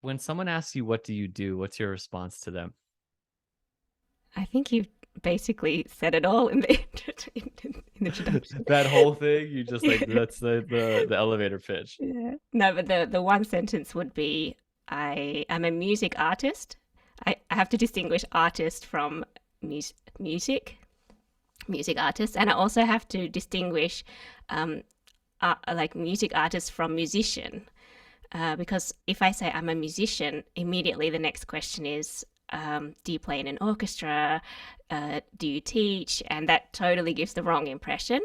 When someone asks you, what do you do? What's your response to them? I think you've basically said it all in the introduction. That whole thing, you just like, Yeah. that's the elevator pitch. Yeah. No, but the one sentence would be I am a music artist. I have to distinguish artist from music, music artist, and I also have to distinguish um, like music artist from musician. Because if I say I'm a musician, immediately the next question is, do you play in an orchestra? Do you teach? And that totally gives the wrong impression.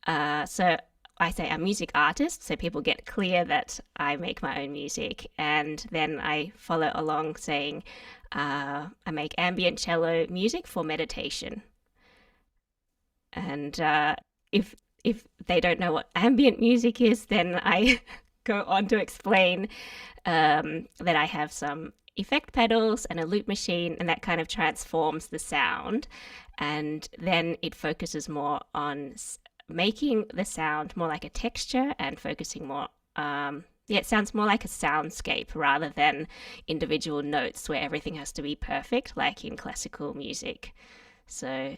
So I say I'm a music artist, so people get clear that I make my own music, and then I follow along saying I make ambient cello music for meditation. And if they don't know what ambient music is, then I go on to explain that I have some effect pedals and a loop machine, and that kind of transforms the sound. And then it focuses more on making the sound more like a texture and focusing more. Yeah, it sounds more like a soundscape rather than individual notes where everything has to be perfect, like in classical music. So,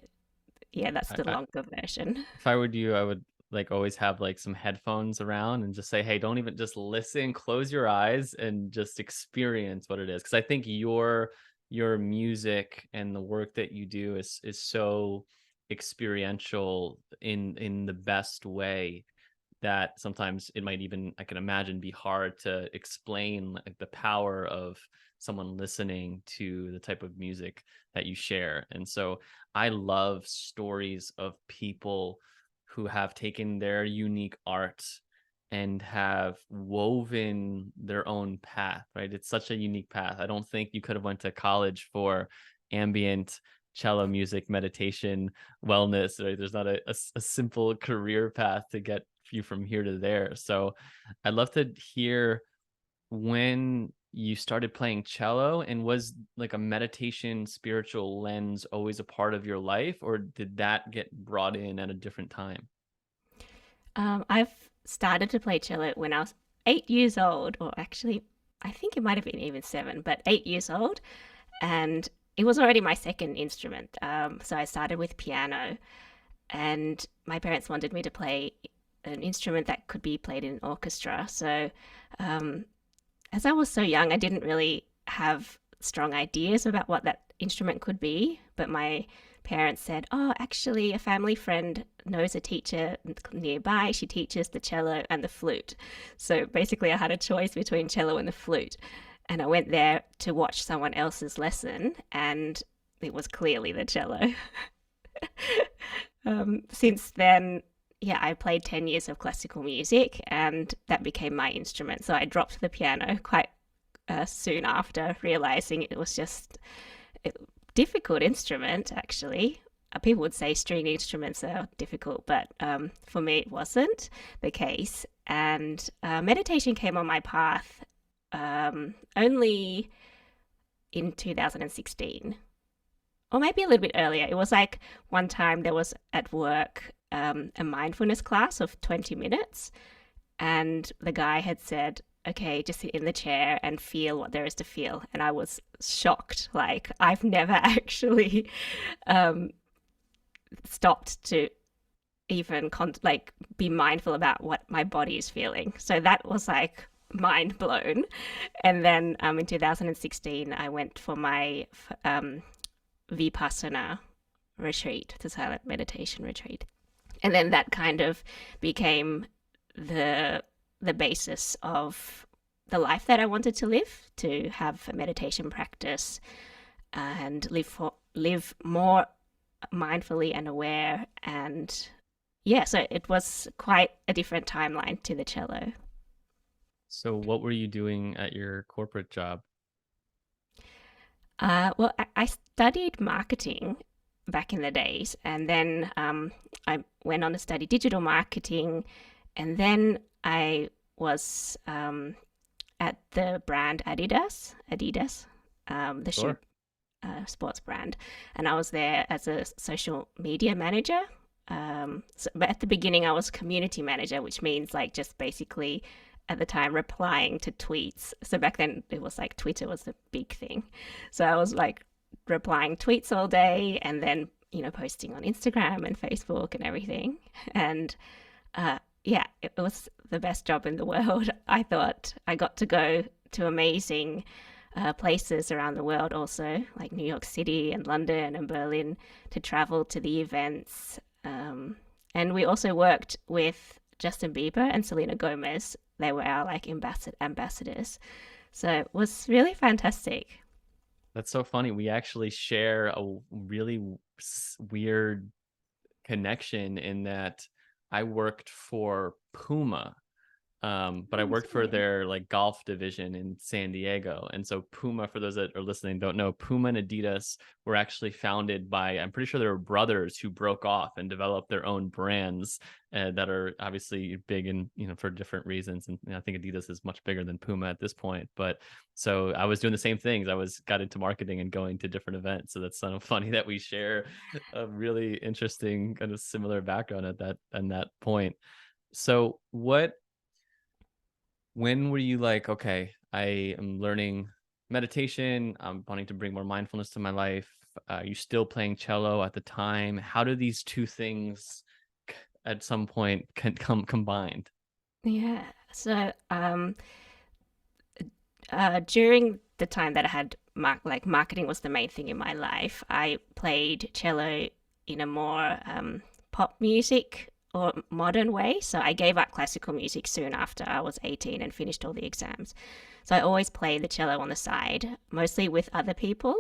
yeah, that's the I longer version. If I were you, I would like always have like some headphones around and just say, "Hey, don't even just listen, close your eyes and just experience what it is." Because I think your music and the work that you do is so experiential in the best way that sometimes it might even, I can imagine, be hard to explain like the power of someone listening to the type of music that you share. And so I love stories of people who have taken their unique art and have woven their own path, right? It's such a unique path. I don't think you could have went to college for ambient cello music, meditation, wellness, right? There's not a simple career path to get you from here to there. So I'd love to hear when you started playing cello, and was like a meditation spiritual lens always a part of your life, or did that get brought in at a different time? I've started to play cello when I was 8 years old, or actually, I think it might have been even seven, but 8 years old. And it was already my second instrument. So I started with piano, and my parents wanted me to play an instrument that could be played in an orchestra. So um, as I was so young, I didn't really have strong ideas about what that instrument could be. But my parents said, "Oh, actually, a family friend knows a teacher nearby. She teaches the cello and the flute." So basically, I had a choice between cello and the flute. And I went there to watch someone else's lesson, and it was clearly the cello. Since then, yeah, I played 10 years of classical music, and that became my instrument. So I dropped the piano quite soon after, realizing it was just a difficult instrument, actually. People would say string instruments are difficult, but for me, it wasn't the case. And meditation came on my path only in 2016, or maybe a little bit earlier. It was like one time there was at work a mindfulness class of 20 minutes, and the guy had said, "Okay, just sit in the chair and feel what there is to feel." And I was shocked. Like, I've never actually um, stopped to even like be mindful about what my body is feeling. So that was like mind blown. And then in 2016, I went for my Vipassana retreat, the silent meditation retreat. And then that kind of became the basis of the life that I wanted to live, to have a meditation practice and live more mindfully and aware. And yeah, so it was quite a different timeline to the cello. So what were you doing at your corporate job? Well, I studied marketing back in the days, and then I went on to study digital marketing, and then I was at the brand Adidas, the shoe Sure. sports brand, and I was there as a social media manager. But at the beginning, I was community manager, which means like just basically at the time replying to tweets. So back then it was like Twitter was the big thing. So I was like replying tweets all day and then, posting on Instagram and Facebook and everything. And yeah, it was the best job in the world. I thought I got to go to amazing places around the world, also, like New York City and London and Berlin, to travel to the events. And we also worked with Justin Bieber and Selena Gomez. They were our like ambassadors. So it was really fantastic. That's so funny. We actually share a really weird connection in that I worked for Puma, but I worked for their like golf division in San Diego. And so Puma, for those that are listening, don't know, Puma and Adidas were actually founded by, I'm pretty sure they were brothers who broke off and developed their own brands that are obviously big and, for different reasons. And I think Adidas is much bigger than Puma at this point. But so I was doing the same things. Got into marketing and going to different events. So that's kind of funny that we share a really interesting kind of similar background at that point. So when were you like, okay, I am learning meditation, I'm wanting to bring more mindfulness to my life? Are you still playing cello at the time? How do these two things at some point can come combined? Yeah. So during the time that I had marketing was the main thing in my life, I played cello in a more pop music or modern way. So I gave up classical music soon after I was 18 and finished all the exams. So I always played the cello on the side, mostly with other people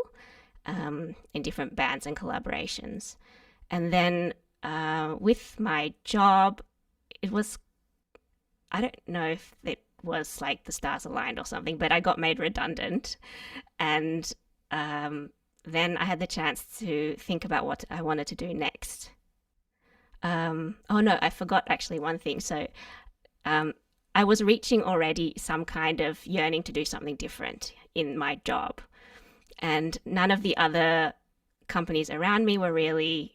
in different bands and collaborations. And then with my job, it was, I don't know if it was like the stars aligned or something, but I got made redundant. And then I had the chance to think about what I wanted to do next. Oh no, I forgot actually one thing. So I was reaching already some kind of yearning to do something different in my job. And none of the other companies around me were really,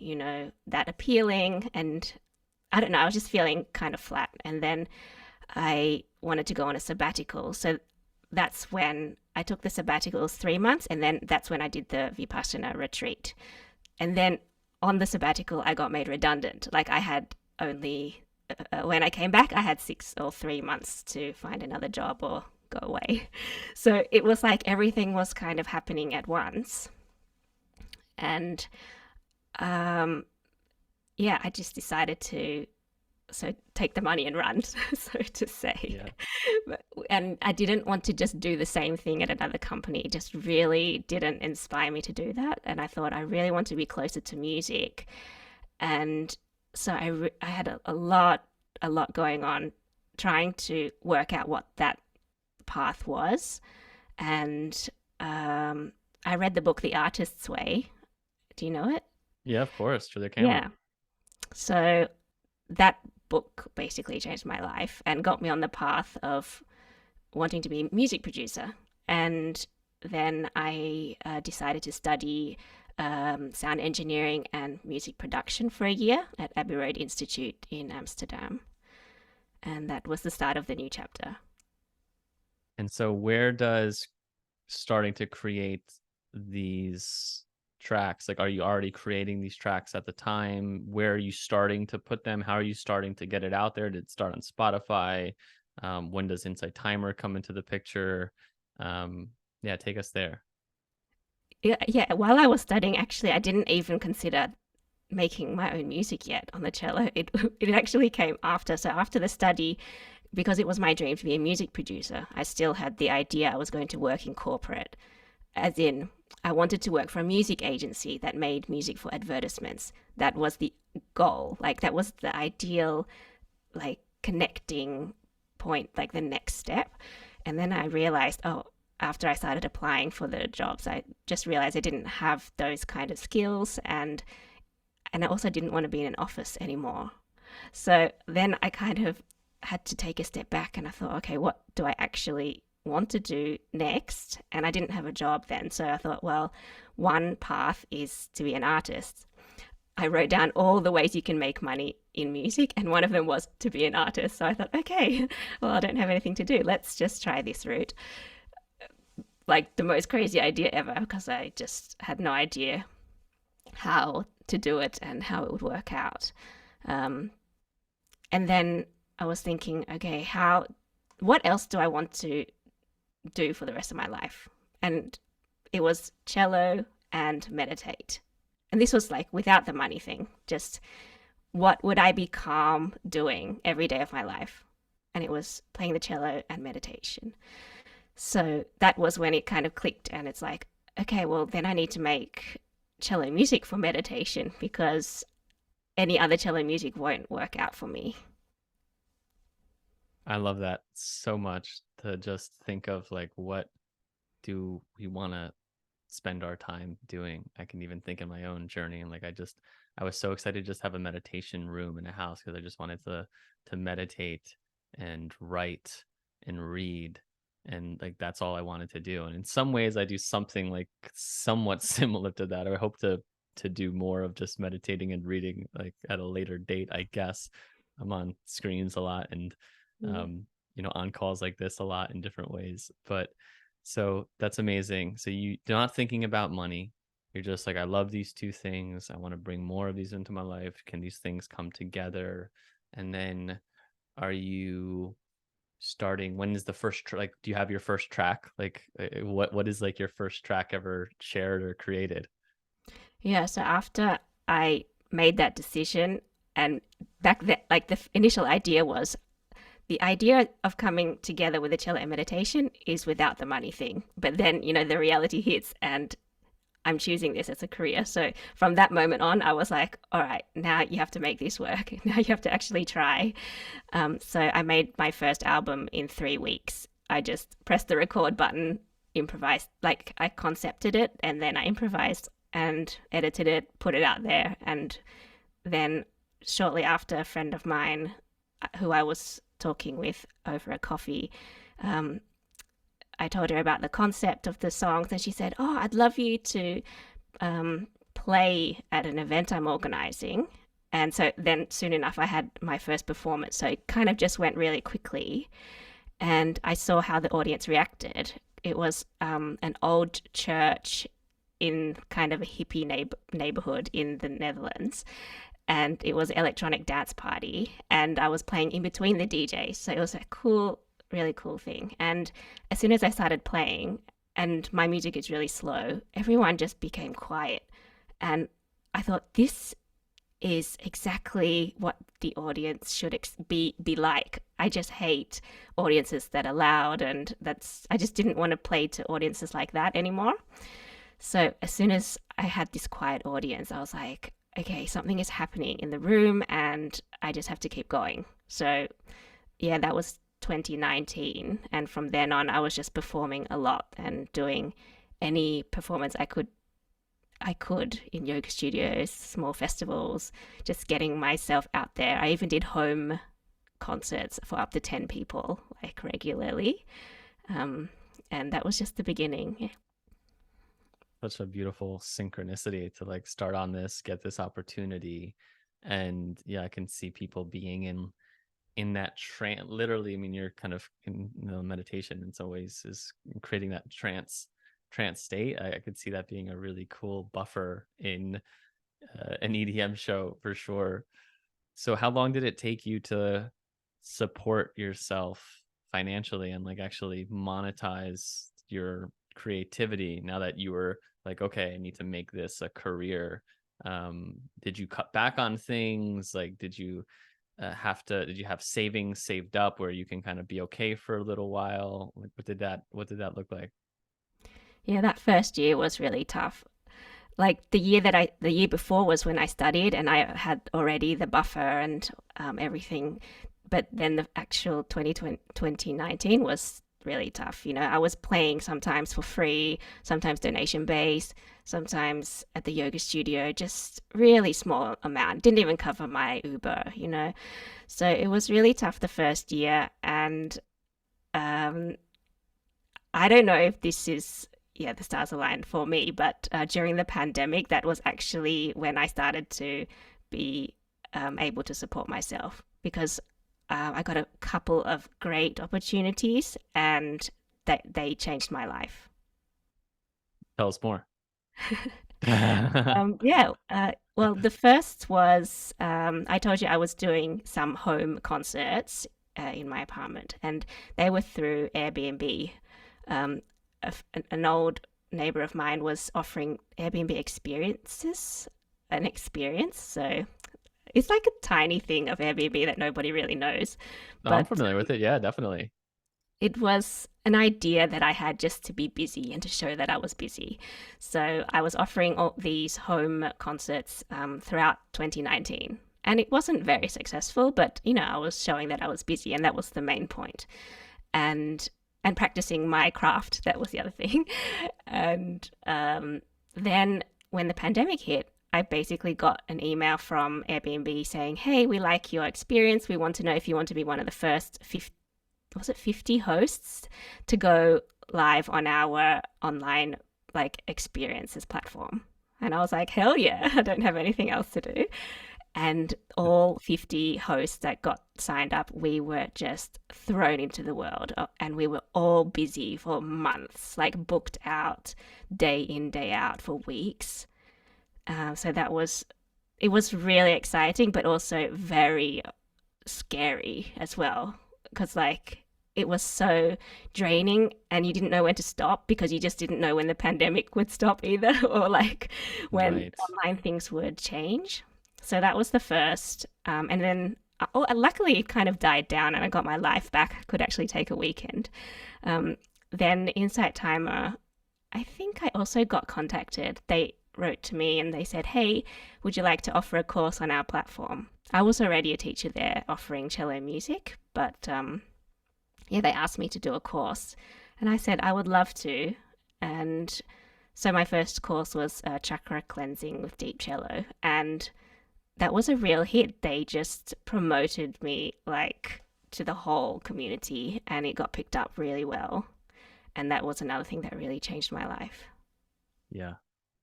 that appealing. And I don't know, I was just feeling kind of flat. And then I wanted to go on a sabbatical. So that's when I took the sabbaticals 3 months. And then that's when I did the Vipassana retreat. And then on the sabbatical, I got made redundant. Like I had only, when I came back, I had 6 or 3 months to find another job or go away. So it was like everything was kind of happening at once. And yeah, I just decided to take the money and run, so to say. Yeah. And I didn't want to just do the same thing at another company. It just really didn't inspire me to do that. And I thought I really want to be closer to music. And so I had a lot going on trying to work out what that path was. And I read the book The Artist's Way. Do you know it? Yeah, of course, for their camera. Yeah. So that book basically changed my life and got me on the path of wanting to be a music producer. And then I decided to study sound engineering and music production for a year at Abbey Road Institute in Amsterdam. And that was the start of the new chapter. And so where does starting to create these tracks, like, are you already creating these tracks at the time? Where are you starting to put them? How are you starting to get it out there? Did it start on Spotify? When does Insight Timer come into the picture? Yeah, take us there. Yeah, while I was studying, actually, I didn't even consider making my own music yet on the cello. It actually came after. So after the study, because it was my dream to be a music producer, I still had the idea I was going to work in corporate, as in I wanted to work for a music agency that made music for advertisements. That was the goal. Like that was the ideal, like connecting point, like the next step. And then I realized, oh, after I started applying for the jobs, I just realized I didn't have those kind of skills, and I also didn't want to be in an office anymore. So then I kind of had to take a step back and I thought, okay, what do I actually want to do next? And I didn't have a job then. So I thought, well, one path is to be an artist. I wrote down all the ways you can make money in music, and one of them was to be an artist. So I thought, okay, well, I don't have anything to do. Let's just try this route. Like the most crazy idea ever, because I just had no idea how to do it and how it would work out. Um, and then I was thinking, okay, what else do I want to do for the rest of my life? And it was cello and meditate. And this was like without the money thing, just what would I be calm doing every day of my life? And it was playing the cello and meditation. So that was when it kind of clicked, and it's like, okay, well, then I need to make cello music for meditation because any other cello music won't work out for me. I love that so much, to just think of like, what do we want to spend our time doing? I can even think in my own journey, and like I was so excited to just have a meditation room in a house, because I just wanted to meditate and write and read, and like that's all I wanted to do. And in some ways I do something like somewhat similar to that. I hope to do more of just meditating and reading like at a later date, I guess. I'm on screens a lot, and Mm. on calls like this a lot in different ways. But so that's amazing. So you're not thinking about money. You're just like, I love these two things. I want to bring more of these into my life. Can these things come together? And then are you starting, when is the first like, do you have your first track? Like what is like your first track ever shared or created? Yeah, so after I made that decision, and back then, like the initial idea was the idea of coming together with a cello and meditation is without the money thing. But then, the reality hits, and I'm choosing this as a career. So from that moment on, I was like, all right, now you have to make this work. Now you have to actually try. So I made my first album in 3 weeks. I just pressed the record button, improvised, like I concepted it, and then I improvised and edited it, put it out there. And then shortly after, a friend of mine who I was talking with over a coffee, um, I told her about the concept of the songs, and she said, "Oh, I'd love you to play at an event I'm organizing." And so then soon enough, I had my first performance. So it kind of just went really quickly. And I saw how the audience reacted. It was an old church in kind of a hippie neighborhood in the Netherlands. And it was an electronic dance party. And I was playing in between the DJs. So it was a cool, really cool thing. And as soon as I started playing, and my music is really slow, everyone just became quiet. And I thought, this is exactly what the audience should be like. I just hate audiences that are loud, and I just didn't want to play to audiences like that anymore. So as soon as I had this quiet audience, I was like, okay, something is happening in the room, and I just have to keep going. So yeah, that was 2019, and from then on, I was just performing a lot and doing any performance I could in yoga studios, small festivals, just getting myself out there. I even did home concerts for up to 10 people, like regularly. Um, and that was just the beginning. Such a beautiful synchronicity to like start on this, get this opportunity. And yeah, I can see people being in that trance. Literally, I mean, you're kind of in meditation in some ways is creating that trance state. I could see that being a really cool buffer in an EDM show for sure. So how long did it take you to support yourself financially and like actually monetize your creativity now that you were like, okay, I need to make this a career? Did you cut back on things? Like, did you have savings saved up where you can kind of be okay for a little while? Like, what did that look like? Yeah, that first year was really tough. Like the year before was when I studied, and I had already the buffer and everything. But then the actual 2019 was really tough. I was playing sometimes for free, sometimes donation based, sometimes at the yoga studio, just really small amount. Didn't even cover my Uber. So it was really tough the first year. And um, I don't know if this is, yeah, the stars aligned for me. But during the pandemic, that was actually when I started to be able to support myself, because I got a couple of great opportunities, and they changed my life. Tell us more. Yeah. Well, the first was I told you I was doing some home concerts in my apartment, and they were through Airbnb. Um, an old neighbor of mine was offering Airbnb experiences, an experience. So it's like a tiny thing of Airbnb that nobody really knows, No, I'm but familiar with it. Yeah, definitely. it was an idea that I had just to be busy and to show that I was busy. So I was offering all these home concerts throughout 2019. And it wasn't very successful, but I was showing that I was busy, and that was the main point. And and practicing my craft, that was the other thing. And then when the pandemic hit, I basically got an email from Airbnb saying, "Hey, we like your experience. We want to know if you want to be one of the first 50, was it 50 hosts to go live on our online like experiences platform." And I was like, hell yeah, I don't have anything else to do. And all 50 hosts that got signed up, we were just thrown into the world. And we were all busy for months, like booked out day in, day out for weeks. So it was really exciting, but also very scary as well, because like it was so draining, and you didn't know when to stop because you just didn't know when the pandemic would stop either, or like when Right. online things would change. So that was the first, and then oh, luckily it kind of died down and I got my life back. I could actually take a weekend. um, then Insight Timer, I think I also got contacted. They wrote to me and they said, "Hey, would you like to offer a course on our platform?" I was already a teacher there offering cello music, but yeah, they asked me to do a course, and I said I would love to. And so my first course was chakra cleansing with deep cello, and that was a real hit. They just promoted me like to the whole community, and it got picked up really well. And that was another thing that really changed my life. Yeah.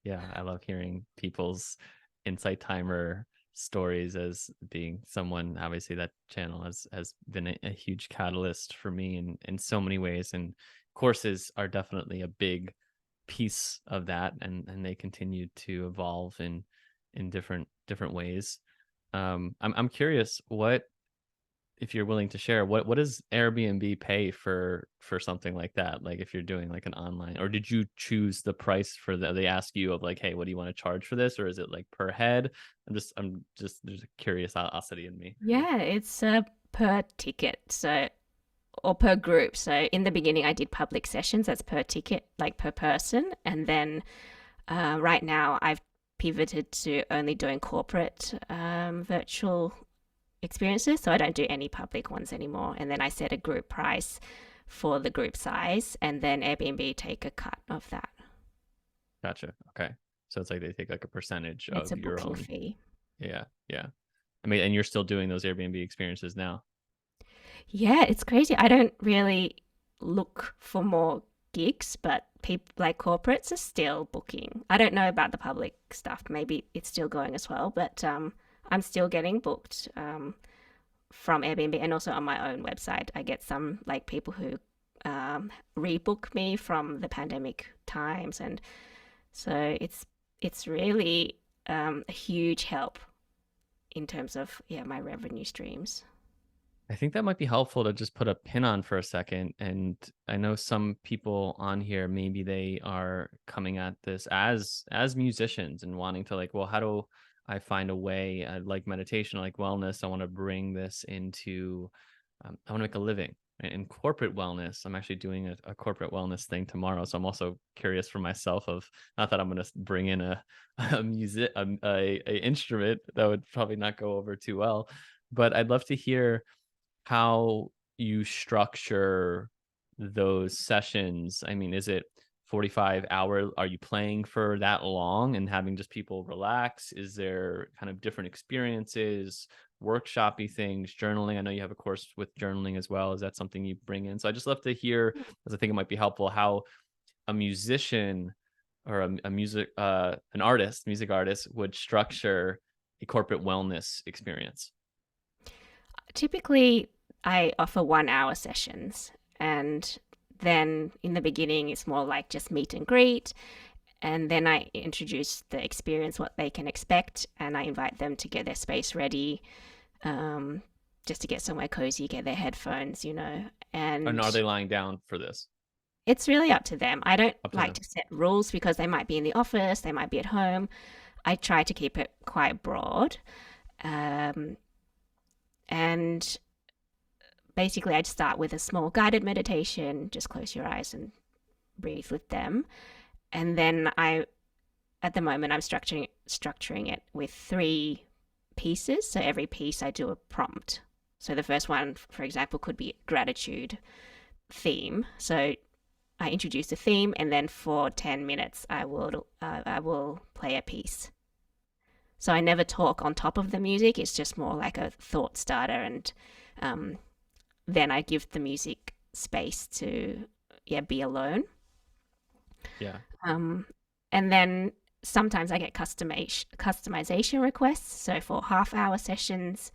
Yeah. I love hearing people's insight timer stories as being someone. Obviously that channel has been a huge catalyst for me in so many ways. And courses are definitely a big piece of that, and they continue to evolve in different ways. I'm curious, what, if you're willing to share, what does Airbnb pay for something like that? Like if you're doing like an online, or did you choose the price for the, they ask you of like, hey, what do you want to charge for this, or is it like per head? I'm just there's a curiosity in me. Yeah, it's per ticket, so or per group. So in the beginning, I did public sessions. That's per ticket, like per person, and then right now I've pivoted to only doing corporate virtual experiences. So I don't do any public ones anymore. And then I set a group price for the group size, and then Airbnb take a cut of that. Gotcha. Okay. So it's like they take like a percentage It's of a your booking own. fee. Yeah. Yeah. I mean, and you're still doing those Airbnb experiences now. Yeah, it's crazy. I don't really look for more gigs, but people like corporates are still booking. I don't know about the public stuff. Maybe it's still going as well, but I'm still getting booked from Airbnb, and also on my own website. I get some like people who rebook me from the pandemic times, and so it's really a huge help in terms of my revenue streams. I think that might be helpful to just put a pin on for a second. And I know some people on here, maybe they are coming at this as musicians and wanting to like, well, how do I find a way? I like meditation, I like wellness. I want to bring this into, I want to make a living. In corporate wellness, I'm actually doing a corporate wellness thing tomorrow. So I'm also curious for myself of, not that I'm going to bring in a music, a instrument that would probably not go over too well, but I'd love to hear how you structure those sessions. I mean, is it 45 hour? Are you playing for that long and having just people relax? Is there kind of different experiences, workshoppy things, journaling? I know you have a course with journaling as well. Is that something you bring in? So I just love to hear, because I think it might be helpful, how a musician or a an artist, music artist would structure a corporate wellness experience? Typically, I offer 1 hour sessions, and then in the beginning, it's more like just meet and greet. And then I introduce the experience, what they can expect, and I invite them to get their space ready, um, just to get somewhere cozy, get their headphones, And are and they lying down for this? it's really up to them. I don't Up to like them. to set rules because they might be in the office, they might be at home. I try to keep it quite broad. Um, and basically, I'd start with a small guided meditation, just close your eyes and breathe with them. And then at the moment, I'm structuring it with 3 pieces. So every piece I do a prompt. So the first one, for example, could be gratitude theme. So I introduce a theme, and then for 10 minutes, I will play a piece. So I never talk on top of the music. It's just more like a thought starter, and um, then I give the music space to be alone. Yeah. Um, and then sometimes I get customization requests. So for half-hour sessions,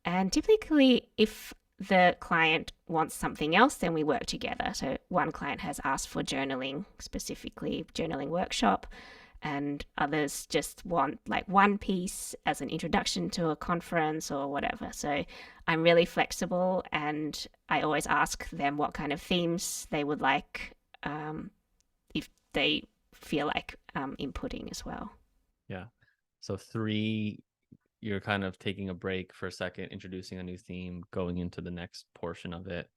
and typically if the client wants something else, then we work together. So one client has asked for journaling, specifically journaling workshop, and others just want like one piece as an introduction to a conference or whatever. So I'm really flexible, and I always ask them what kind of themes they would like, if they feel like inputting as well. Yeah. So three, you're kind of taking a break for a second, introducing a new theme, going into the next portion of it,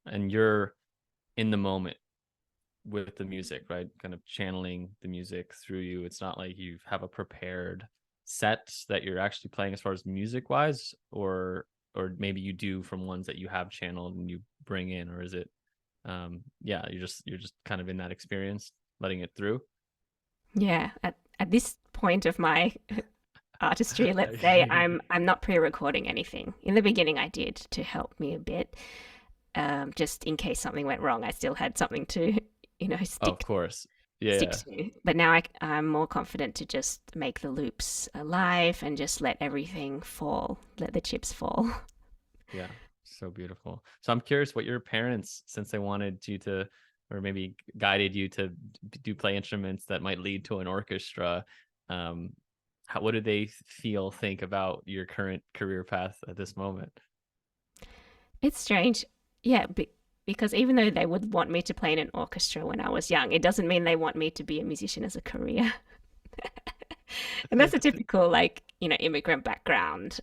and you're in the moment with the music, right? Kind of channeling the music through you. It's not like you have a prepared set that you're actually playing as far as music wise, or maybe you do from ones that you have channeled and you bring in, or is it yeah, you're just kind of in that experience, letting it through. Yeah, at this point of my artistry, let's say I'm not pre-recording anything. In the beginning, I did to help me a bit, just in case something went wrong. I still had something to, Of stick course. stick Yeah. to. But now I'm more confident to just make the loops alive and just let everything fall, let the chips fall. Yeah, so beautiful. So I'm curious what your parents, since they wanted you to, or maybe guided you to do play instruments that might lead to an orchestra, um, what do they think about your current career path at this moment? It's strange. Yeah, because even though they would want me to play in an orchestra when I was young, it doesn't mean they want me to be a musician as a career. And that's a typical, like, immigrant background,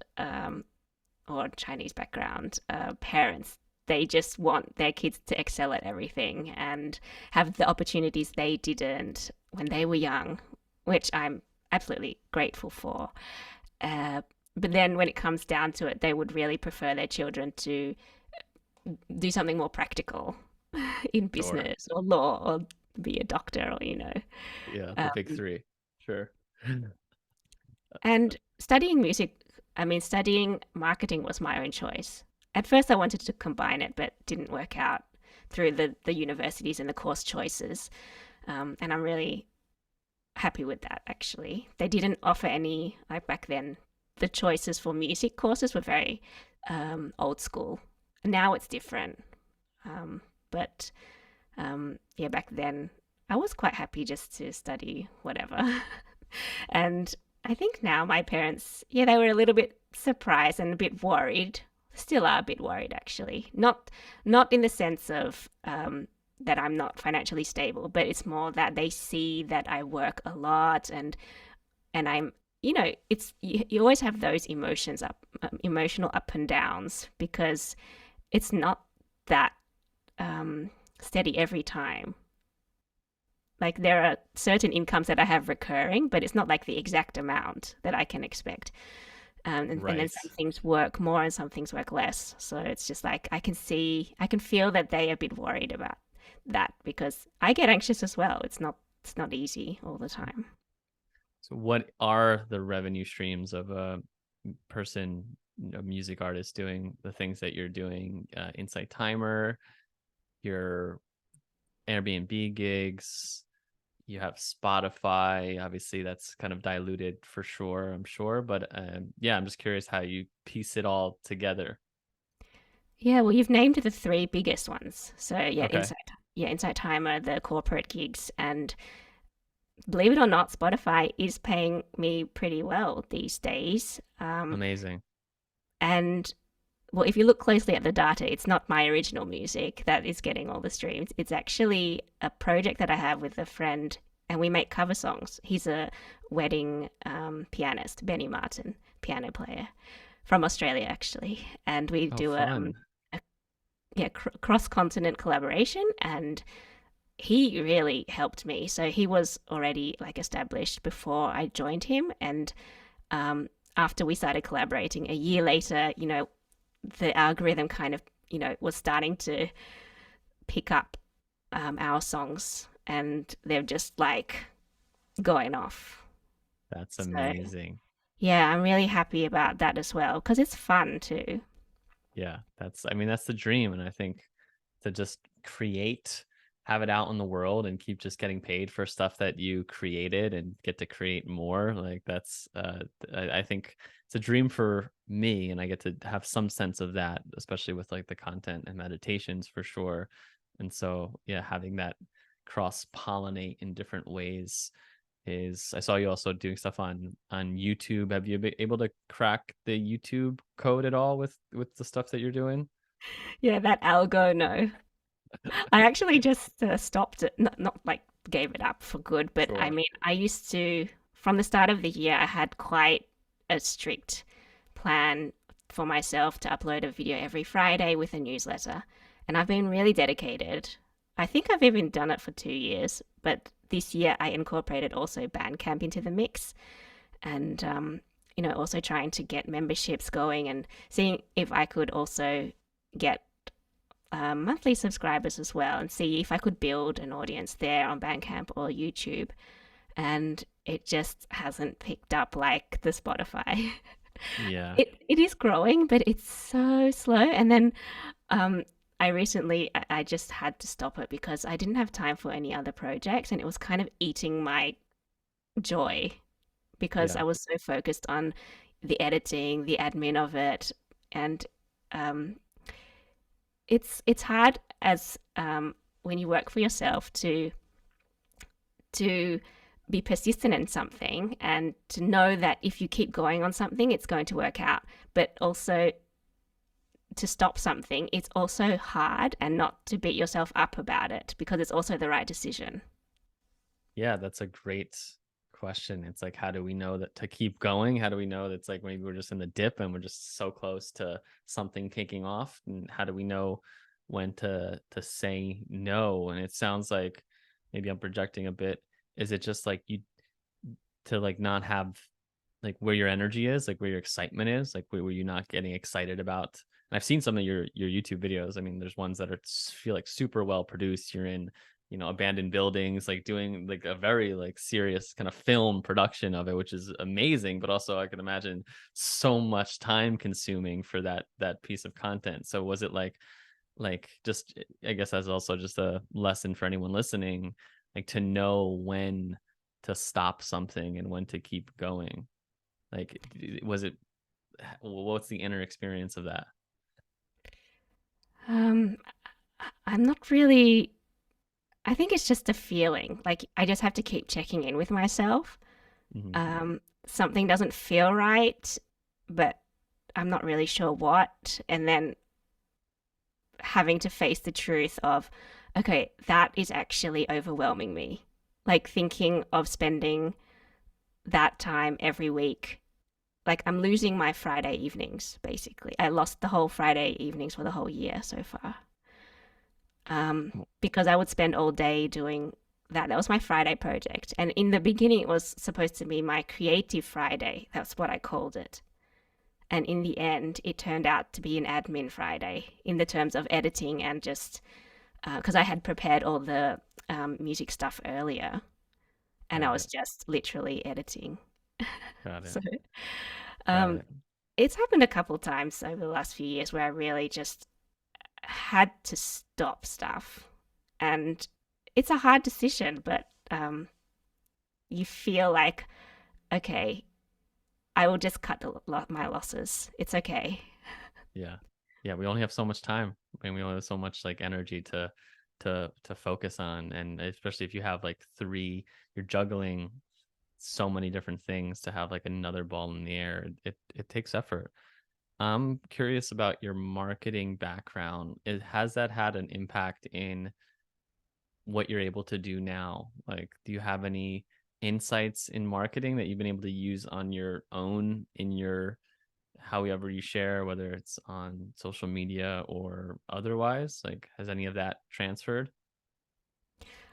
or Chinese background, parents. They just want their kids to excel at everything and have the opportunities they didn't when they were young, which I'm absolutely grateful for. Uh, but then when it comes down to it, they would really prefer their children to do something more practical in Sure. business or law or be a doctor or, Yeah, the big Um, three. Sure. and studying music, I mean, studying marketing was my own choice. At first, I wanted to combine it, but didn't work out through the universities and the course choices. And I'm really happy with that, actually. They didn't offer any, like back then, the choices for music courses were very old school. Now it's different. But yeah, back then, I was quite happy just to study whatever. And I think now my parents, yeah, they were a little bit surprised and a bit worried. Still are a bit worried, actually. Not in the sense of that I'm not financially stable, but it's more that they see that I work a lot, and I'm, it's you always have those emotional up and downs because it's not that steady every time. Like there are certain incomes that I have recurring, but it's not like the exact amount that I can expect. And then Right. some things work more and some things work less. So it's just like I can feel that they are a bit worried about that because I get anxious as well. It's not easy all the time. So what are the revenue streams of a person, a music artist doing the things that you're doing? Insight Timer, your Airbnb gigs, you have Spotify. Obviously, that's kind of diluted for sure, I'm sure. But yeah, I'm just curious how you piece it all together. Yeah, well, you've named the three biggest ones. So yeah, Okay, Insight Timer, the corporate gigs, and believe it or not, Spotify is paying me pretty well these days. amazing. And well, if you look closely at the data, it's not my original music that is getting all the streams. It's actually a project that I have with a friend, and we make cover songs. He's a wedding pianist, Benny Martin, piano player from Australia, actually, and we Oh, do fun. a yeah cross continent collaboration. And he really helped me. So he was already like established before I joined him, and after we started collaborating, a year later, the algorithm kind of, was starting to pick up our songs, and they're just like going off. That's So, amazing. yeah, I'm really happy about that as well because it's fun too. Yeah, I mean, that's the dream. And I think to just create, have it out in the world and keep just getting paid for stuff that you created and get to create more, like that's, I think it's a dream for me. And I get to have some sense of that, especially with like the content and meditations for sure. And so, yeah, having that cross pollinate in different ways is, I saw you also doing stuff on YouTube. Have you been able to crack the YouTube code at all with the stuff that you're doing? Yeah, that algo, no. I actually just stopped it, not like gave it up for good, but I Sure. mean, I used to, from the start of the year, I had quite a strict plan for myself to upload a video every Friday with a newsletter. And I've been really dedicated. I think I've even done it for 2 years, but this year I incorporated also Bandcamp into the mix, and, also trying to get memberships going and seeing if I could also get monthly subscribers as well, and see if I could build an audience there on Bandcamp or YouTube. And it just hasn't picked up like the Spotify. Yeah. It is growing, but it's so slow. And then um, I just had to stop it because I didn't have time for any other projects, and it was kind of eating my joy because I Yeah. was so focused on the editing, the admin of it, and um, it's hard as when you work for yourself to be persistent in something and to know that if you keep going on something, it's going to work out. But also to stop something, it's also hard, and not to beat yourself up about it because it's also the right decision. Yeah, that's a great question. It's like, how do we know that to keep going? How do we know that it's like maybe we're just in the dip and we're just so close to something kicking off? And how do we know when to say no? And it sounds like maybe I'm projecting a bit. Is it just like you to like not have like where your energy is, like where your excitement is, like where you're not getting excited about? And I've seen some of your YouTube videos. I mean, there's ones that are feel like super well produced. You're in, abandoned buildings, like doing like a very like serious kind of film production of it, which is amazing. But also, I can imagine so much time consuming for that piece of content. So was it like just, I guess that's also just a lesson for anyone listening, like to know when to stop something and when to keep going. Like, was it, what's the inner experience of that? Um, I'm not really. I think it's just a feeling. Like I just have to keep checking in with myself. Hmm. Something doesn't feel right, but I'm not really sure what. And then having to face the truth of, okay, that is actually overwhelming me. Like thinking of spending that time every week. Like I'm losing my Friday evenings, basically. I lost the whole Friday evenings for the whole year so far. Because I would spend all day doing that. That was my Friday project. And in the beginning, it was supposed to be my creative Friday. That's what I called it. And in the end, it turned out to be an admin Friday in the terms of editing and just because I had prepared all the music stuff earlier, and I Got was it. just literally editing. Got it. So Got um, it. it's happened a couple times over the last few years where I really just had to stop stuff. And it's a hard decision, but you feel like, okay, I will just cut my losses. It's okay. Yeah. Yeah, we only have so much time. I mean, we only have so much like energy to focus on, and especially if you have like three, you're juggling so many different things to have like another ball in the air. It takes effort. I'm curious about your marketing background. Has that had an impact in what you're able to do now? Like, do you have any insights in marketing that you've been able to use on your own in your however you share, whether it's on social media or otherwise? Like, has any of that transferred?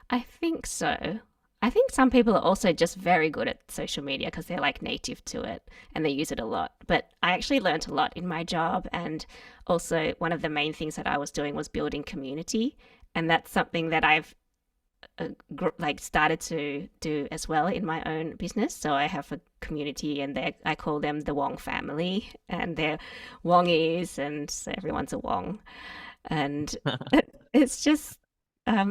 I think so. I think some people are also just very good at social media because they're like native to it and they use it a lot. But I actually learned a lot in my job. And also, one of the main things that I was doing was building community. And that's something that I've like started to do as well in my own business. So I have a community, and I call them the Wong family, and they're Wongies, and so everyone's a Wong, and it's just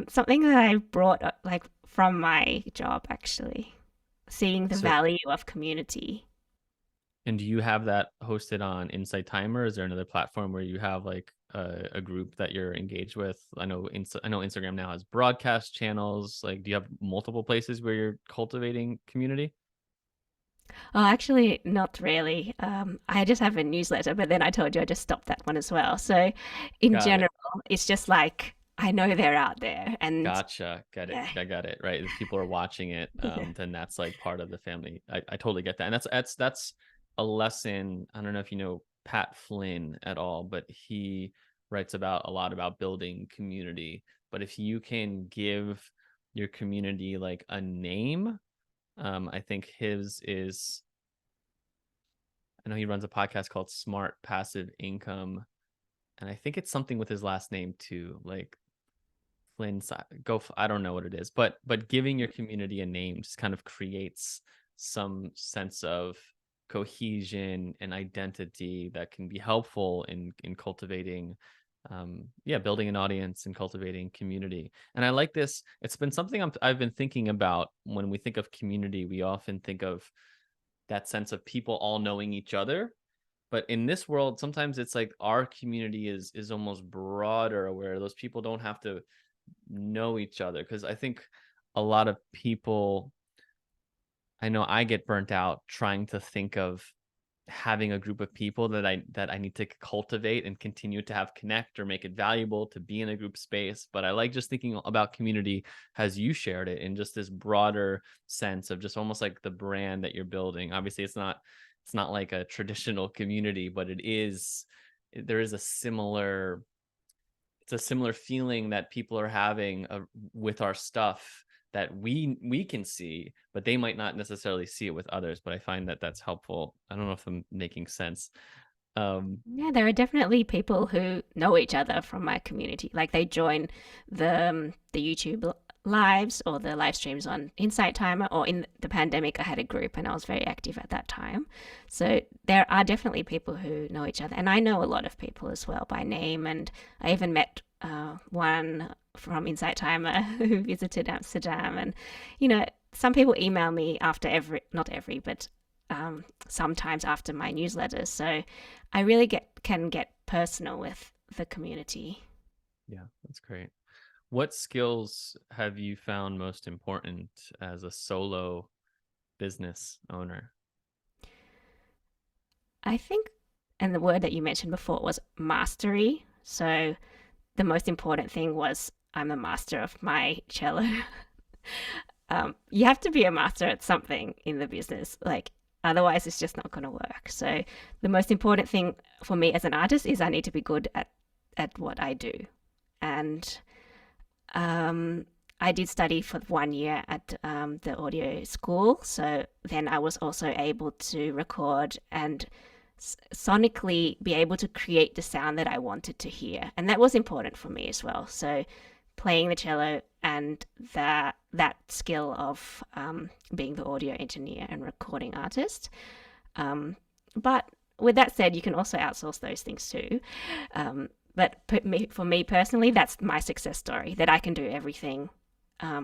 something that I brought like from my job actually, seeing the So, value of community. and do you have that hosted on Insight Timer? Is there another platform where you have like a group that you're engaged with? I know Instagram now has broadcast channels. Like, do you have multiple places where you're cultivating community? Oh, actually, not really. I just have a newsletter, but then I told you I just stopped that one as well. So, in Got it. general, it's just like I know they're out there, and Gotcha. Got it. yeah, I got it. Right. If people are watching it, yeah. then that's like part of the family. I totally get that. And that's a lesson. I don't know if you know Pat Flynn at all, but he writes about a lot about building community. But if you can give your community like a name, I think his is, I know he runs a podcast called Smart Passive Income. And I think it's something with his last name too. Like Flynn's I don't know what it is, but giving your community a name just kind of creates some sense of cohesion and identity that can be helpful in cultivating yeah, building an audience and cultivating community. And I like this. It's been something I've been thinking about. When we think of community, we often think of that sense of people all knowing each other, but in this world sometimes it's like our community is almost broader, where those people don't have to know each other. Because I think a lot of people, I know I get burnt out trying to think of having a group of people that I need to cultivate and continue to have connect or make it valuable to be in a group space. But I like just thinking about community as you shared it, in just this broader sense of just almost like the brand that you're building. Obviously it's not like a traditional community, but there is a similar, it's a similar feeling that people are having with our stuff that we can see, but they might not necessarily see it with others. But I find that that's helpful. I don't know if I'm making sense. um Yeah, there are definitely people who know each other from my community. Like they join the YouTube lives or the live streams on Insight Timer, or in the pandemic I had a group and I was very active at that time. So there are definitely people who know each other, and I know a lot of people as well by name, and I even met one from Insight Timer who visited Amsterdam, and some people email me after every, not every, but sometimes after my newsletters. So I really can get personal with the community. yeah, that's great. What skills have you found most important as a solo business owner? I think, and the word that you mentioned before was mastery. So the most important thing was I'm a master of my cello. You have to be a master at something in the business, like otherwise it's just not going to work. So the most important thing for me as an artist is I need to be good at what I do, and um, I did study for 1 year at the audio school. So then I was also able to record and sonically be able to create the sound that I wanted to hear. And that was important for me as well. So playing the cello and that skill of being the audio engineer and recording artist. But with that said, you can also outsource those things too. But for me personally, that's my success story, that I can do everything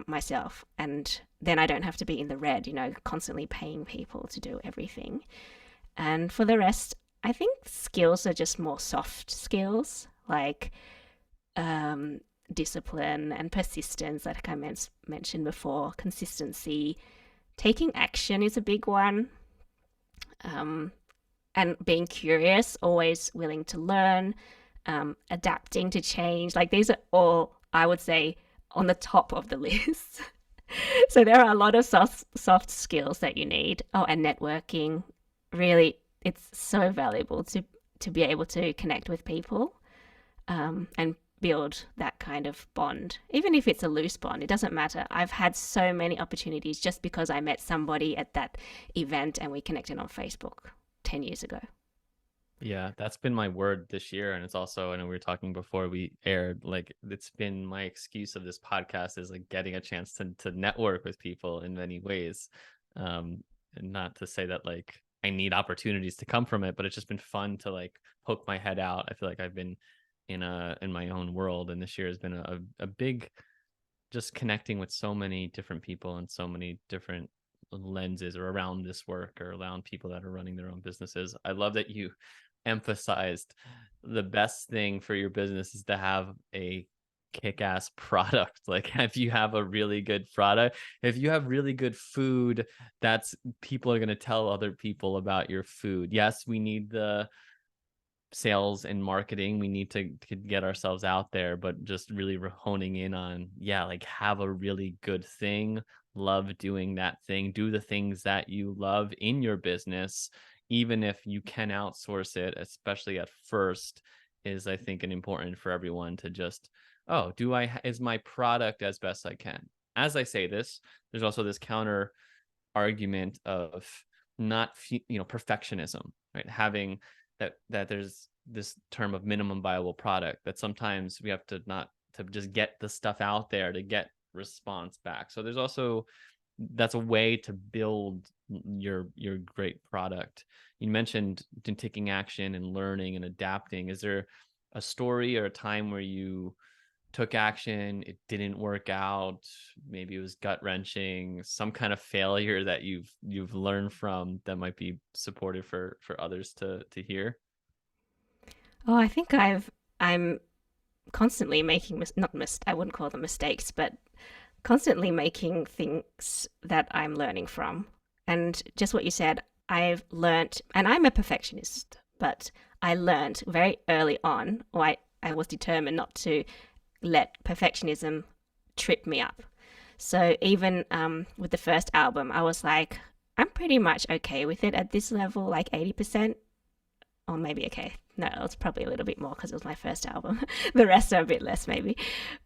myself, and then I don't have to be in the red, constantly paying people to do everything. And for the rest, I think skills are just more soft skills, like um, discipline and persistence, like I mentioned before, consistency. Taking action is a big one, um, and being curious, always willing to learn, adapting to change. Like these are all, I would say, on the top of the list. So there are a lot of soft skills that you need. Oh, and networking. Really, it's so valuable to be able to connect with people, and build that kind of bond. Even if it's a loose bond, it doesn't matter. I've had so many opportunities just because I met somebody at that event and we connected on Facebook 10 years ago. Yeah, that's been my word this year. And it's also, I know we were talking before we aired, like it's been my excuse of this podcast is like getting a chance to network with people in many ways. And not to say that like I need opportunities to come from it, but it's just been fun to like poke my head out. I feel like I've been in my own world, and this year has been a big just connecting with so many different people and so many different lenses or around this work or around people that are running their own businesses. I love that you emphasized the best thing for your business is to have a kick-ass product. Like if you have a really good product, if you have really good food, that's people are going to tell other people about your food. Yes, we need the sales and marketing, we need to get ourselves out there, but just really honing in on, yeah, like have a really good thing, love doing that thing, do the things that you love in your business, even if you can outsource it, especially at first, is I think an important for everyone to just, oh, is my product as best I can. As I say this, there's also this counter argument of not perfectionism, right? Having that there's this term of minimum viable product, that sometimes we have to not to just get the stuff out there to get response back. So there's also, that's a way to build your great product. You mentioned taking action and learning and adapting. Is there a story or a time where you took action, it didn't work out, maybe it was gut wrenching, some kind of failure that you've learned from that might be supportive for others to hear? Oh, I'm constantly making not I wouldn't call them mistakes, but constantly making things that I'm learning from. And just what you said, I've learned, and I'm a perfectionist, but I learned very early on, or I was determined not to let perfectionism trip me up. So even with the first album, I was like, I'm pretty much okay with it at this level, like 80%, or maybe okay. No, it's probably a little bit more because it was my first album. The rest are a bit less, maybe.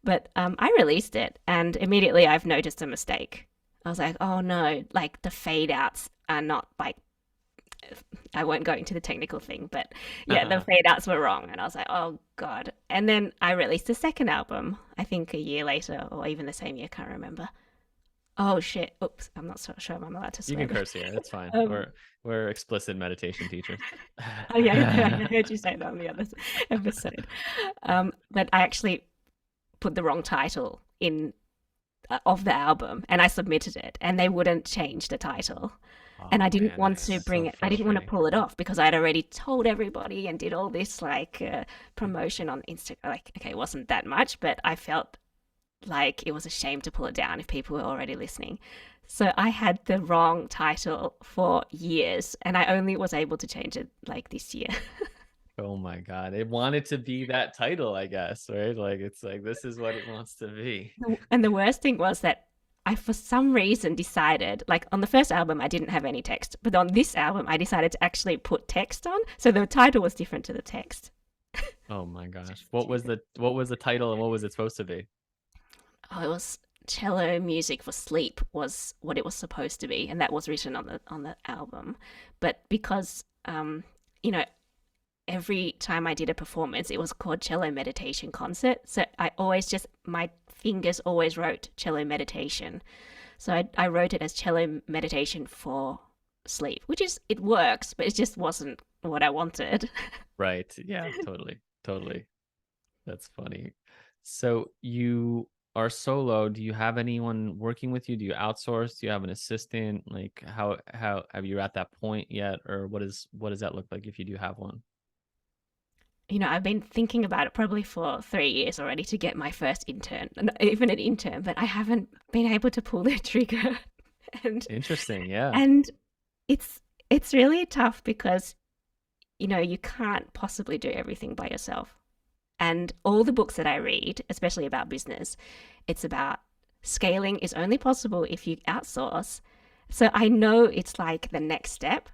But I released it, and immediately I've noticed a mistake. I was like, oh no, like the fade outs are not like, I won't go into the technical thing, but yeah, the fade outs were wrong. And I was like, oh God. And then I released the second album, I think a year later, or even the same year, can't remember. Oh shit. Oops. I'm not so sure I'm allowed to You swear. can curse here, it's fine. Um, We're explicit meditation teachers. oh yeah, I heard you say that on the other episode. But I actually put the wrong title in of the album, and I submitted it, and they wouldn't change the title. And Oh I didn't man, want that's to so bring it. I didn't want to frustrating. pull it off because I'd already told everybody and did all this like promotion on Instagram. Like, okay, it wasn't that much, but I felt like it was a shame to pull it down if people were already listening. So I had the wrong title for years, and I only was able to change it like this year. Oh my God, it wanted to be that title, I guess, right? Like it's like this is what it wants to be. And the worst thing was that I, for some reason, decided, like on the first album, I didn't have any text, but on this album, I decided to actually put text on. So the title was different to the text. Oh my gosh. Stupid. What was the title and what was it supposed to be? Oh, it was cello music for sleep was what it was supposed to be, and that was written on the album. But because you know, every time I did a performance, it was called cello meditation concert. So I always just my fingers always wrote cello meditation. So I wrote it as cello meditation for sleep, which is it works, but it just wasn't what I wanted. Right. Yeah, totally. Totally. That's funny. So you are solo, do you have anyone working with you? Do you outsource? Do you have an assistant? Like how have you at that point yet? Or what does that look like if you do have one? I've been thinking about it probably for 3 years already to get my first intern, not even an intern, but I haven't been able to pull the trigger. and Interesting. Yeah. and it's it's really tough because you can't possibly do everything by yourself. And all the books that I read, especially about business, it's about scaling is only possible if you outsource. So I know it's like the next step,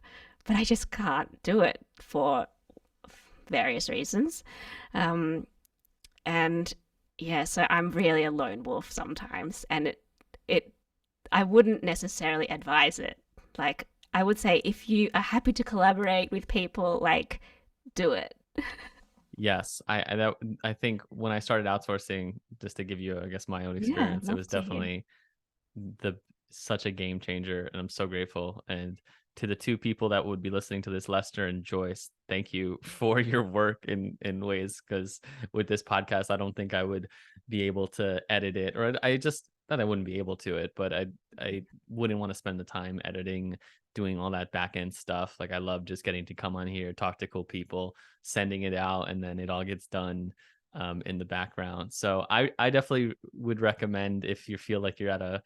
but I just can't do it for various reasons. Um, and yeah, so I'm really a lone wolf sometimes, and it I wouldn't necessarily advise it. Like I would say, if you are happy to collaborate with people, like do it. Yes. I think when I started outsourcing, just to give you, I guess, my own Yeah, I'd experience, it love was to hear. definitely the such a game changer, and I'm so grateful. And to the two people that would be listening to this, Lester and Joyce, thank you for your work in ways, because with this podcast I don't think I would be able to edit it, or I just not I wouldn't be able to it, but I wouldn't want to spend the time editing, doing all that back end stuff. Like I love just getting to come on here, talk to cool people, sending it out, and then it all gets done in the background. So I definitely would recommend, if you feel like you're at a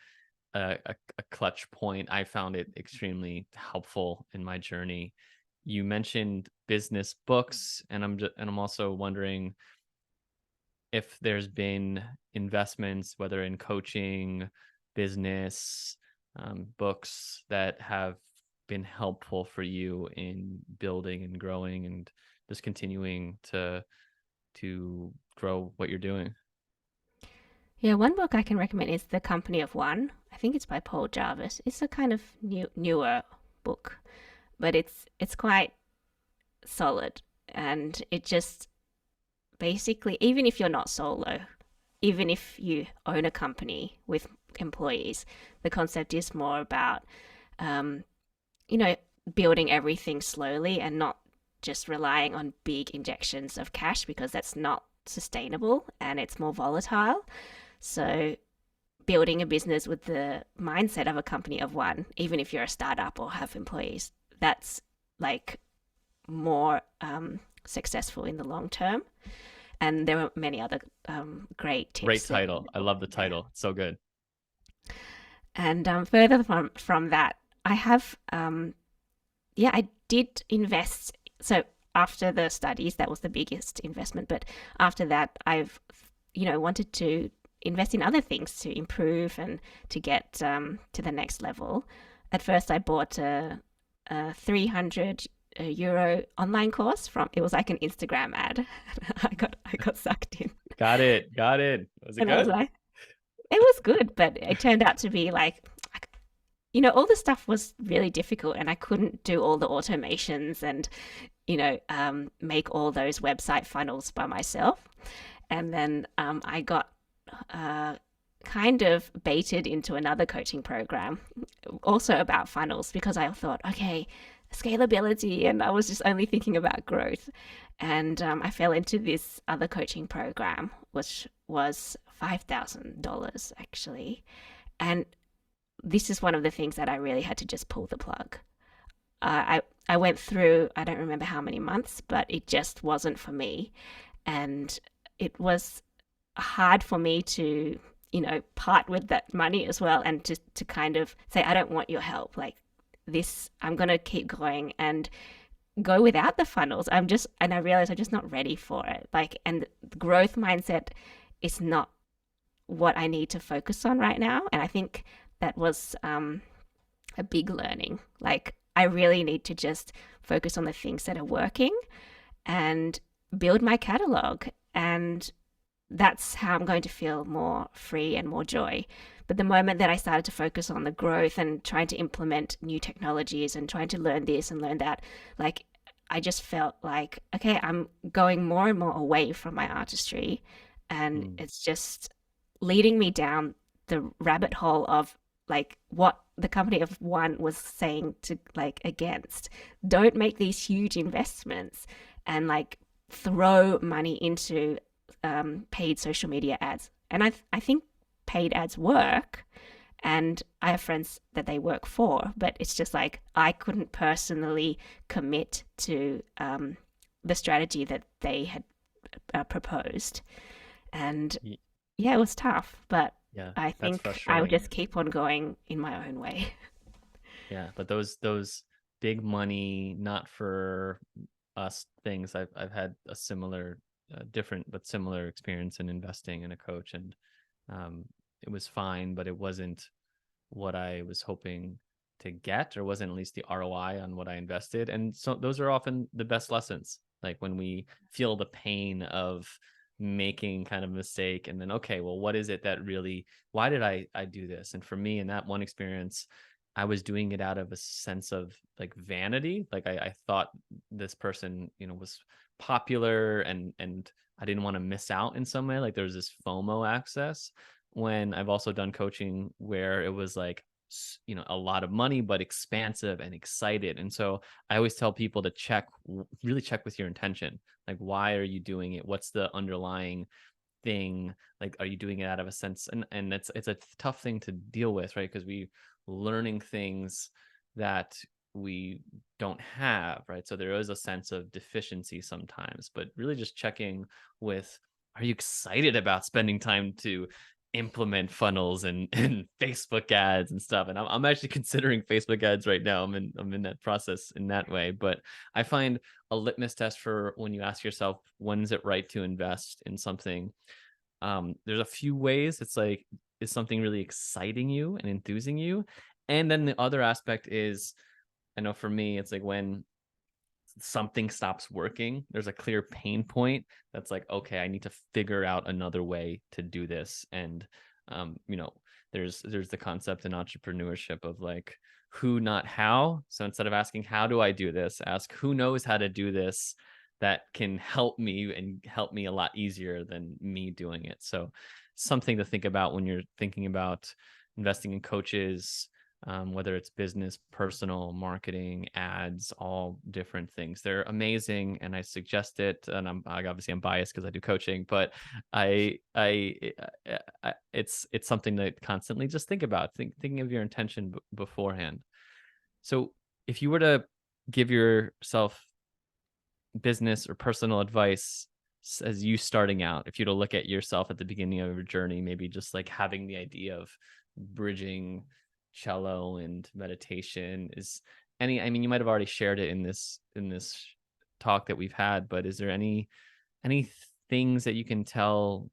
clutch point. I found it extremely helpful in my journey. You mentioned business books, and I'm also wondering if there's been investments, whether in coaching, business, books that have been helpful for you in building and growing and just continuing to grow what you're doing. Yeah, one book I can recommend is The Company of One. I think it's by Paul Jarvis. It's a kind of newer book, but it's quite solid, and it just basically, even if you're not solo, even if you own a company with employees, the concept is more about um, you know building everything slowly and not just relying on big injections of cash, because that's not sustainable and it's more volatile. So building a business with the mindset of a company of one, even if you're a startup or have employees, that's like more successful in the long term. And there are many other great Great tips in title. the I book. love the Yeah. title. It's so good. And further from that, I have, yeah, I did invest. So after the studies, that was the biggest investment. But after that, I've, wanted to invest in other things to improve and to get to the next level. At first, I bought a 300 euro online course from, it was like an Instagram ad. I got sucked in, Got it. Got it. Was it and I was good? like, it was good, but it turned out to be like, all the stuff was really difficult, and I couldn't do all the automations and make all those website funnels by myself. And then I got uh, kind of baited into another coaching program, also about funnels, because I thought, okay, scalability, and I was just only thinking about growth. And I fell into this other coaching program, which was $5,000 actually. And this is one of the things that I really had to just pull the plug. I went through, I don't remember how many months, but it just wasn't for me. And it was hard for me to, part with that money as well, and to kind of say, I don't want your help. Like this, I'm going to keep going and go without the funnels. And I realized I'm just not ready for it. Like, and the growth mindset is not what I need to focus on right now. And I think that was a big learning. Like, I really need to just focus on the things that are working and build my catalog. And that's how I'm going to feel more free and more joy. But the moment that I started to focus on the growth and trying to implement new technologies and trying to learn this and learn that, like, I just felt like, okay, I'm going more and more away from my artistry. And Mm. it's just leading me down the rabbit hole of like what the company of one was saying to like against. Don't make these huge investments and like throw money into paid social media ads. And I think paid ads work, and I have friends that they work for, but it's just like I couldn't personally commit to the strategy that they had proposed. And Y- yeah, it was tough, but Yeah, I that's think I would frustrating. just keep on going in my own way. Yeah, but those big money, not for us things. I've had a similar, different but similar experience in investing in a coach, and um, it was fine, but it wasn't what I was hoping to get, or wasn't at least the ROI on what I invested. And so those are often the best lessons, like when we feel the pain of making kind of mistake, and then okay, well, what is it that really, why did I do this? And for me, in that one experience, I was doing it out of a sense of like vanity. Like I thought this person, was popular, and I didn't want to miss out in some way. Like there was this FOMO access, when I've also done coaching where it was like, a lot of money, but expansive and excited. And so I always tell people to really check with your intention. Like, why are you doing it? What's the underlying thing? Like, are you doing it out of a sense? And it's a tough thing to deal with, right? Because we learning things that we don't have, right? So there is a sense of deficiency sometimes, but really just checking with, are you excited about spending time to implement funnels and Facebook ads and stuff? And I'm actually considering Facebook ads right now. I'm in that process in that way. But I find a litmus test for when you ask yourself, when is it right to invest in something? There's a few ways. It's like, is something really exciting you and enthusing you? And then the other aspect is, I know for me, it's like when something stops working, there's a clear pain point that's like, okay, I need to figure out another way to do this. And um, you know, there's the concept in entrepreneurship of like, who, not how. So instead of asking how do I do this, ask who knows how to do this, that can help me and help me a lot easier than me doing it. So something to think about when you're thinking about investing in coaches, whether it's business, personal, marketing, ads, all different things. They're amazing, and I suggest it. And I'm biased because I do coaching, but it's something to constantly just think about, thinking of your intention beforehand. So if you were to give yourself business or personal advice as you starting out, if you were to look at yourself at the beginning of your journey, maybe just like having the idea of bridging cello and meditation, is any, I mean, you might have already shared it in this talk that we've had, but is there any things that you can tell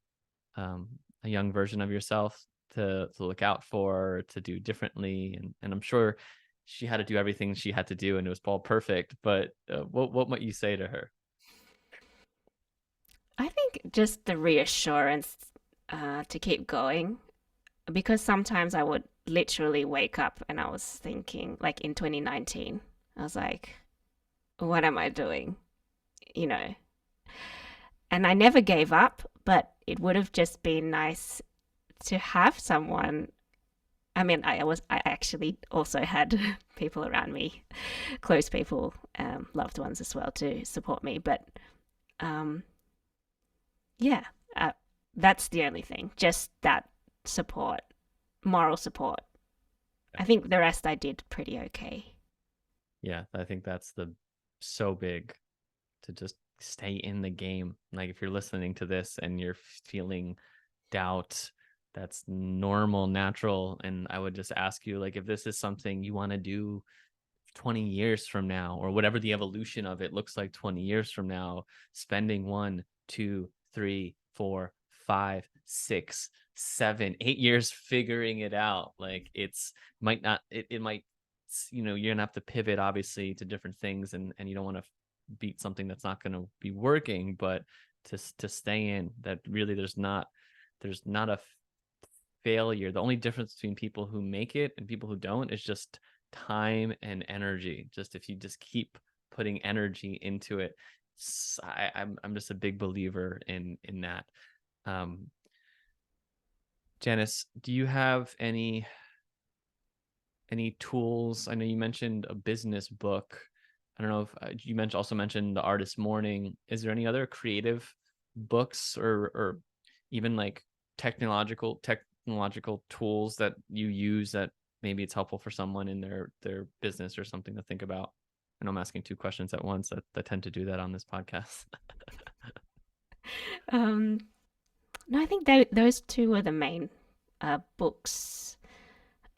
a young version of yourself to look out for, to do differently? And I'm sure she had to do everything she had to do and it was all perfect, but what might you say to her? I think just the reassurance to keep going, because sometimes I would literally wake up and I was thinking, like in 2019, I was like, what am I doing? You know, and I never gave up, but it would have just been nice to have someone. I mean, I actually also had people around me, close people, loved ones as well, to support me. But um, yeah, that's the only thing, just that support, moral support. I think the rest I did pretty okay. Yeah, I think that's the so big, to just stay in the game. Like if you're listening to this and you're feeling doubt, that's normal, natural. And I would just ask you, like, if this is something you want to do 20 years from now, or whatever the evolution of it looks like 20 years from now, spending 1, 2, 3, 4, 5, 6, 7, 8 years figuring it out, like it's might not, it might, you're gonna have to pivot obviously to different things, and you don't want to beat something that's not going to be working, but to stay in that, really there's not a failure. The only difference between people who make it and people who don't is just time and energy. Just if you just keep putting energy into it, I'm just a big believer in that. um Janice, do you have any tools? I know you mentioned a business book. I don't know if you also mentioned The Artist Morning. Is there any other creative books, or even like technological tech technological tools that you use that maybe it's helpful for someone in their business or something to think about? I know I'm asking two questions at once. I tend to do that on this podcast. Um, no, I think those two were the main books.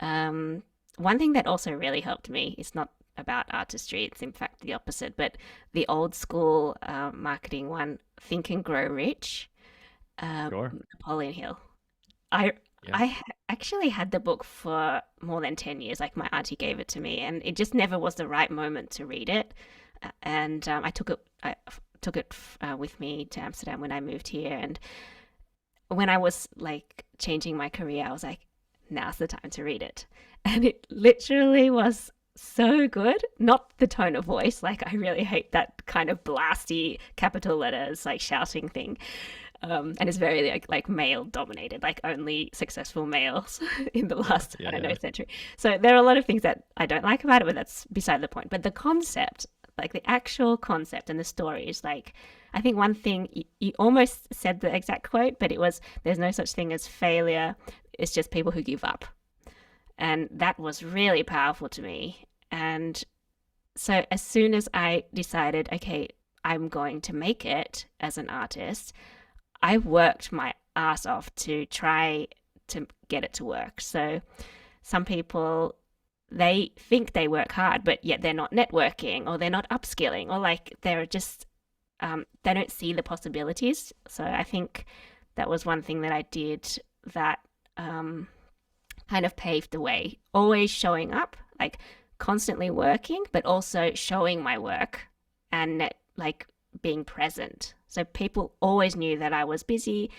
Um, One thing that also really helped me is not about artistry, it's in fact the opposite, but the old school marketing one, Think and Grow Rich, Sure. Napoleon Hill. I Yeah. I actually had the book for more than 10 years. Like my auntie gave it to me, and it just never was the right moment to read it. And I took it with me to Amsterdam when I moved here. And when I was like changing my career, I was like, now's the time to read it. And it literally was so good. Not the tone of voice. Like, I really hate that kind of blasty capital letters, like shouting thing. And it's very like male dominated, like only successful males in the Yeah. last, I Yeah. don't know, Yeah. century. So there are a lot of things that I don't like about it, but that's beside the point. But the concept, like the actual concept and the story is like, I think one thing you almost said the exact quote, but it was, there's no such thing as failure. It's just people who give up. And that was really powerful to me. And so as soon as I decided, okay, I'm going to make it as an artist, I worked my ass off to try to get it to work. So some people, they think they work hard, but yet they're not networking or they're not upskilling or like they're just, they don't see the possibilities. So I think that was one thing that I did that um, kind of paved the way. Always showing up, like constantly working, but also showing my work and like being present. So people always knew that I was busy.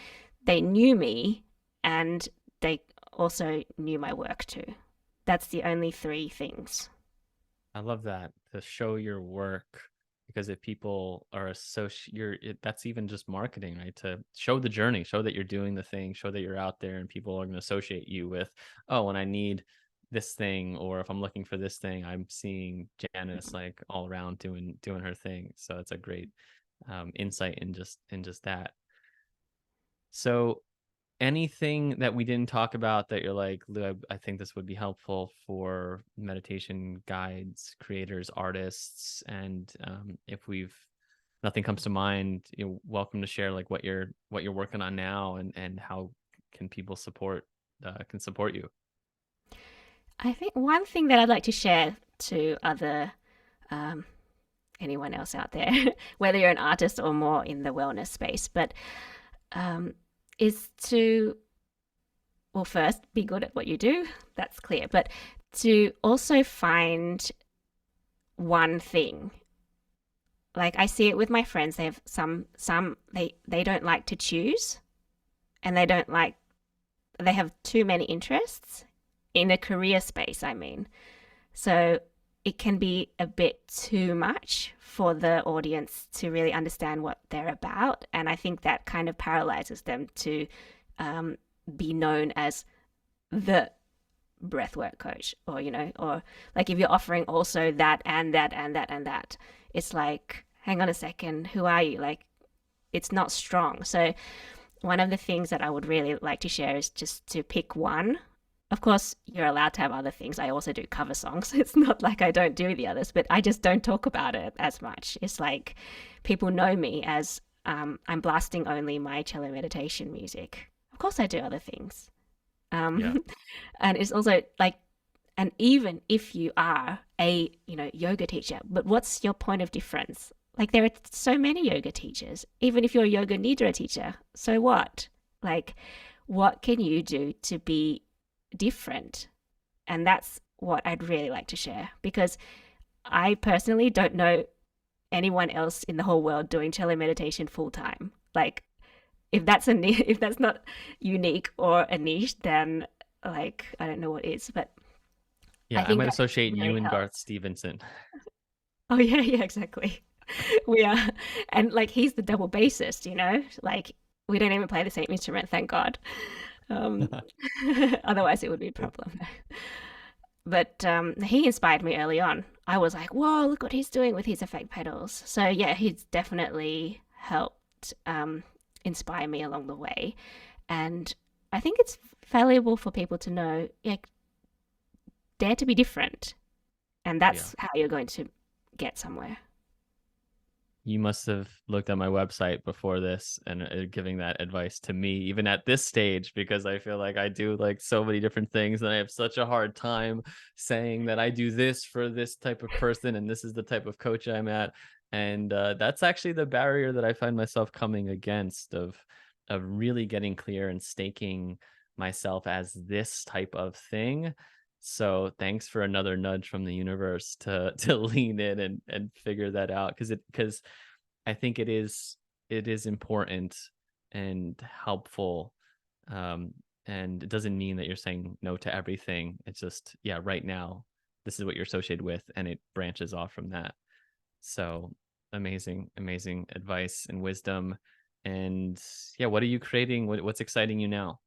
They knew me and they also knew my work too. That's the only three things. I love that, to show your work, because if people are that's even just marketing, right? To show the journey, show that you're doing the thing, show that you're out there, and people are going to associate you with, oh, when I need this thing, or if I'm looking for this thing, I'm seeing Janice like all around doing her thing. So it's a great insight in just that. So anything that we didn't talk about that you're like, Lou, I think this would be helpful for meditation guides, creators, artists, and if we've nothing comes to mind, you're welcome to share like what you're working on now, and how can people support you. I think one thing that I'd like to share to other um, anyone else out there, whether you're an artist or more in the wellness space, but um, is to, well, first be good at what you do. That's clear, but to also find one thing. Like I see it with my friends. They have some they don't like to choose, and they have too many interests in a career space. I mean, so it can be a bit too much for the audience to really understand what they're about. And I think that kind of paralyzes them to um, be known as the breathwork coach, or, or like if you're offering also that and that and that and that, it's like, hang on a second, who are you? Like, it's not strong. So, one of the things that I would really like to share is just to pick one. Of course, you're allowed to have other things. I also do cover songs. It's not like I don't do the others, but I just don't talk about it as much. It's like people know me as I'm blasting only my cello meditation music. Of course, I do other things. Yeah. Um, and it's also like, and even if you are a yoga teacher, but what's your point of difference? Like, there are so many yoga teachers. Even if you're a yoga nidra teacher, so what? Like, what can you do to be different? And that's what I'd really like to share, because I personally don't know anyone else in the whole world doing cello meditation full time. Like, if that's if that's not unique or a niche, then like I don't know what is. But I Yeah, I think might that associate you really and helps. Garth Stevenson. Oh yeah, yeah, exactly. We are, and like he's the double bassist. Like we don't even play the same instrument, thank God. Um, Otherwise, it would be a problem. But he inspired me early on. I was like, whoa, look what he's doing with his effect pedals. So yeah, he's definitely helped inspire me along the way. And I think it's valuable for people to know, like, dare to be different, and Yeah. that's how you're going to get somewhere. You must have looked at my website before this and giving that advice to me, even at this stage, because I feel like I do like so many different things and I have such a hard time saying that I do this for this type of person and this is the type of coach I'm at. And that's actually the barrier that I find myself coming against of really getting clear and staking myself as this type of thing. So thanks for another nudge from the universe to to lean in and figure that out, because I think it is important and helpful. Um, and it doesn't mean that you're saying no to everything. It's just, yeah, right now, this is what you're associated with, and it branches off from that. So amazing, amazing advice and wisdom. And yeah, what are you creating? What's exciting you now?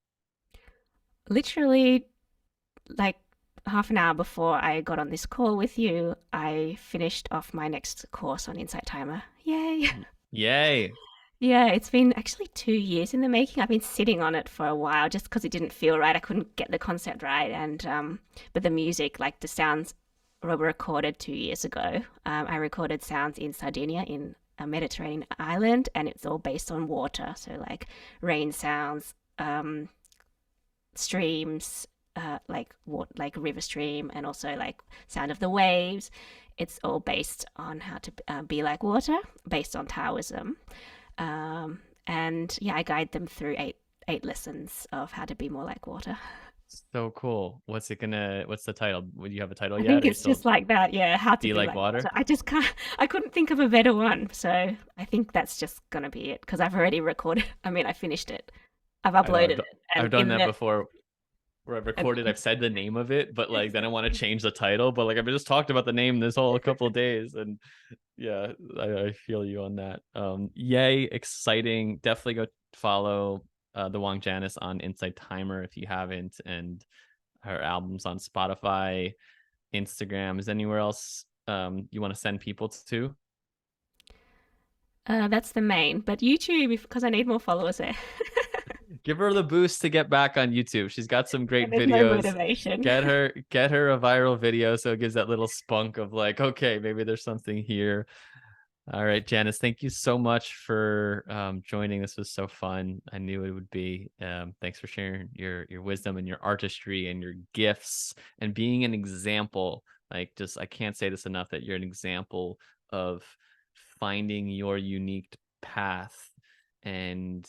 Literally, like half an hour before I got on this call with you, I finished off my next course on Insight Timer. Yay! Yay. Yeah, it's been actually 2 years in the making. I've been sitting on it for a while just because it didn't feel right. I couldn't get the concept right, and but the music, like the sounds, were recorded 2 years ago. I recorded sounds in Sardinia, in a Mediterranean island, and it's all based on water. So like rain sounds, streams, like river stream, and also like sound of the waves. It's all based on how to be like water, based on Taoism. And yeah, I guide them through eight lessons of how to be more like water. So cool. What's the title? Would you have a title I yet? think Or you it's still just like that, yeah, how to be be like like water. water? I just can't, I couldn't think of a better one. So I think that's just going to be it because I've already recorded. I mean, I finished it, I've I know uploaded it, I've and done in that that, before where I've and recorded, I've said the name of it, but like then I want to exactly. change the title. But like I've just talked about the name this whole couple of days, and yeah, I feel you on that. Yay, exciting! Definitely go follow the Wong Janice on Inside Timer if you haven't, and her albums on Spotify, Instagram. Is anywhere else you want to send people to? That's the main, but YouTube because I need more followers there. Give her the boost to get back on YouTube. She's got some Yeah, great there's no videos. motivation. Get her a viral video so it gives that little spunk of like, okay, maybe there's something here. All right, Janice, thank you so much for joining. This was so fun. I knew it would be. Thanks for sharing your wisdom and your artistry and your gifts and being an example. Like, just I can't say this enough that you're an example of finding your unique path and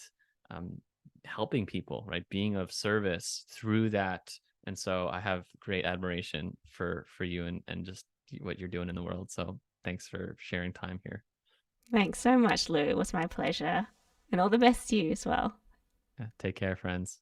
um, helping people, right? Being of service through that. And so I have great admiration for you and just what you're doing in the world. So thanks for sharing time here. Thanks so much, Lou. It was my pleasure. And all the best to you as well. Yeah, take care, friends.